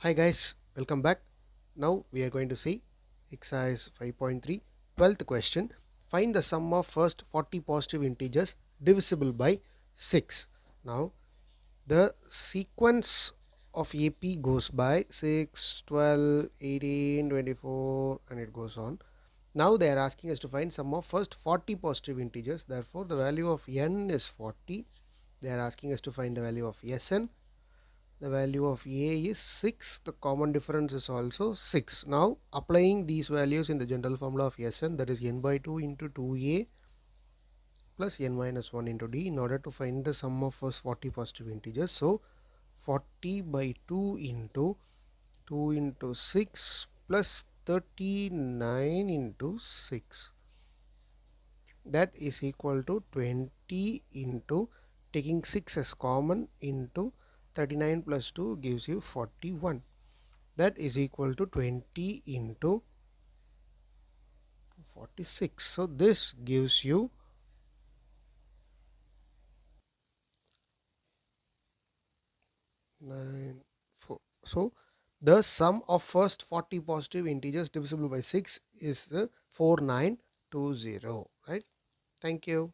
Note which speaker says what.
Speaker 1: Hi guys, welcome back. Now we are going to see exercise 5.3 12th question. Find the sum of first 40 positive integers divisible by 6. Now the sequence of AP goes by 6, 12, 18, 24, and it goes on. Now they are asking us to find sum of first 40 positive integers. Therefore the value of n is 40. They are asking us to find the value of Sn. The value of a is 6. The common difference is also 6. Now applying these values in the general formula of Sn, that is n by 2 into 2a plus n minus 1 into d, in order to find the sum of first 40 positive integers. So 40 by 2 into 2 into 6 plus 39 into 6, that is equal to 20 into, taking 6 as common, into 39 plus 2 gives you 41. That is equal to 20 into 46. So this gives you 9, 4. So the sum of first 40 positive integers divisible by 6 is the 4920, right? Thank you.